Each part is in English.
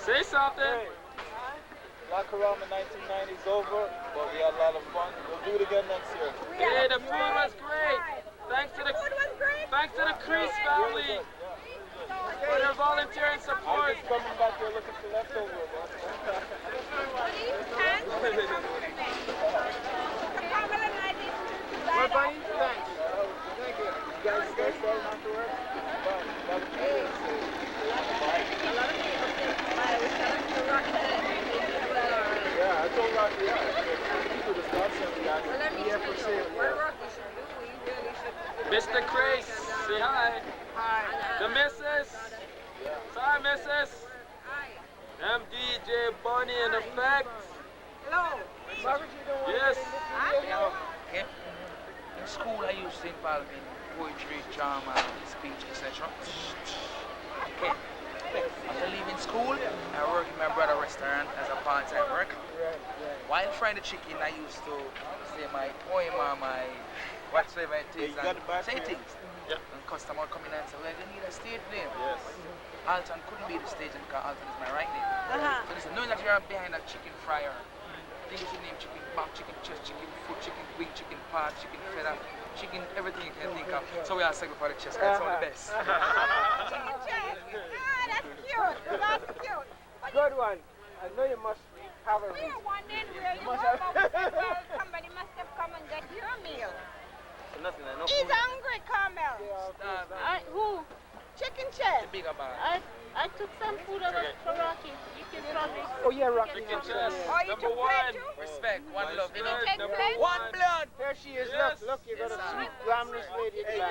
Say something. Hey, Black-o-rama 1990 is over, but we had a lot of fun. We'll do it again next year. Hey, the food was great. Thanks to the Crease family for their volunteering I'm support. just coming back here looking for leftovers. Well, Bunny, thanks. Thank you. You guys stay starting after work? Yeah, I told Rocky, people to start something guys. Yeah, for sale. Mr. Grace, say hi. Hi. The missus. Sorry, missus. MDJ Bunny in effect. Hello. Yes. Okay. In school, I used to involve in poetry, drama, speech, etc. Okay. After leaving school, I worked in my brother's restaurant as a part-time work. While frying the chicken, I used to say my poem or my whatsoever it is and say things. Yeah. And customer come in and say, well, you need a stage name. Yes. Alton couldn't be the stage name because Alton is my right name. So they said, knowing that you're behind a chicken fryer, think you should name chicken back, chicken chest, chicken foot, chicken wing, chicken part, chicken feather, chicken, everything you can think of. So we are segment for the chest, that's all the best. Chicken chest. That's cute. That's cute. Good one. I know you must have a We're wondering where you are. Somebody must have come and got your meal. nothing. I know. He's hungry, Carmel. Who? Chicken chest. The bigger bar. I took some food over for Rocky. You can promise. Oh yeah, Rocky. Chicken chest. Oh, you Number took one. plate too? Respect, one love. Did you take plate? One blood. There she is. Yes. Look, you got a Yes, sweet, glamorous lady. Hey,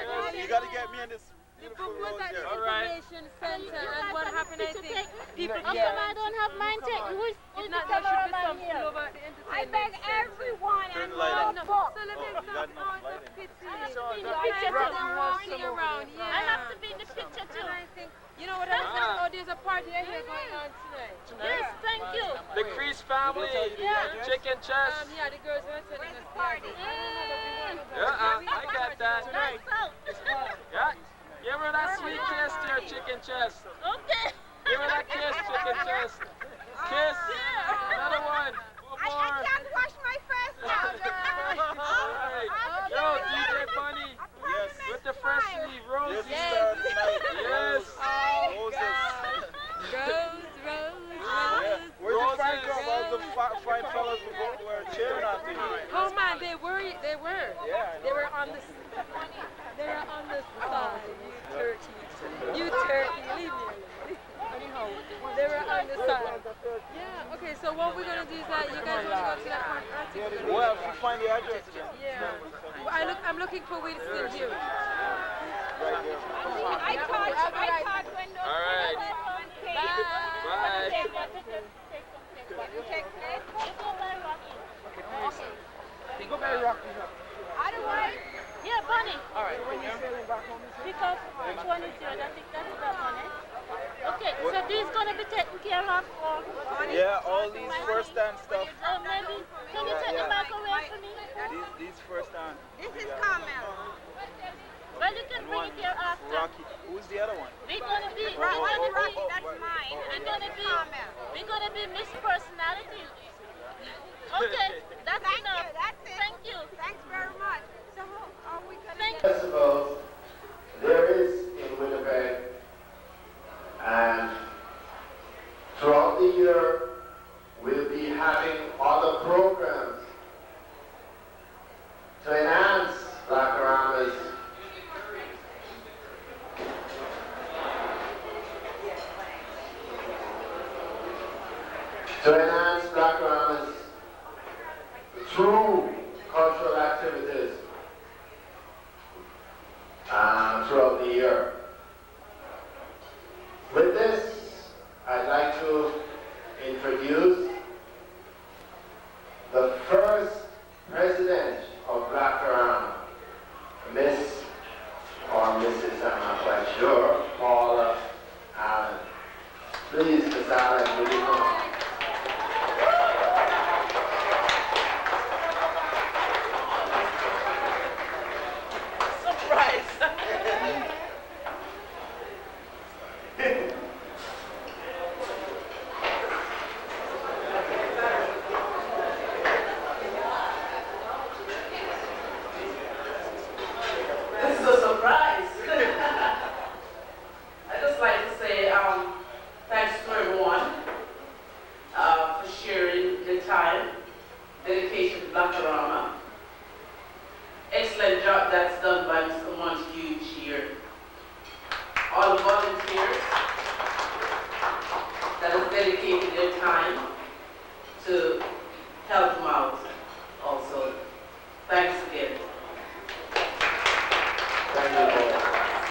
you gotta get me in this The beautiful book was rose at the here. All right. information center, and what happened, I think, people Yeah. come, I don't have mine. Take who's If the not, there should be cameraman some here? food over at the entertainment I beg center. everyone Turn and the light no on. book. So let me you got enough on the lighting. picture. In the I picture have too. to walking around, I yeah. have to be in the picture too. And I think, you know what I was saying? Oh, there's a party here going on tonight. Yes, thank you. The Crease family. Yeah. Chicken chest. Yeah, the girls were telling us the party. I got that. That's so. Yeah. Give her that sweet kiss to your chicken chest. Okay. Give her that kiss, chicken chest. Kiss. Another one. One I more. can't wash my face now, girl. All right. Yo, DJ Bunny. Yes. With the freshly roses. This is starting tonight. Yes. Moses. Rose. Where's the fine girl? Where's the fine fellas who were cheering after you? Oh man, they were. Yeah, I They know. were on the side. You turkey, leave me alone. Anyhow, they were on the side. Yeah, okay, so what we're gonna do is that you guys want to go to that part article? Well, if you find the address again. Yeah. Well, I'm looking for Winston here. Right there. I thought when those All right. Bye. You take plate? Go by Rocky. Otherwise, Yeah, Bunny. All right. Pick up which one is yours. I think that's that one, eh? Okay, so these gonna be taken care of or Yeah, all these first hand stuff. maybe can you take them back away for me? These first hand. this is Carmel. Well, you can bring it here after. Rocky. Who's the other one? We're gonna be Rocky, that's mine. we're gonna be Carmel. we're gonna be Miss Personality. Okay, that's Thank enough. you, that's it. Thank you. Thanks very much. So are we going Thank to Festivals there is in Winnipeg, and throughout the year we'll be having other programs to enhance Black-o-rama's through cultural activities throughout the year. With this, I'd like to introduce the first president of Black-o-rama, Miss or Mrs. I'm not quite sure, Paula Allen. Please, Miss Allen, will you come? all the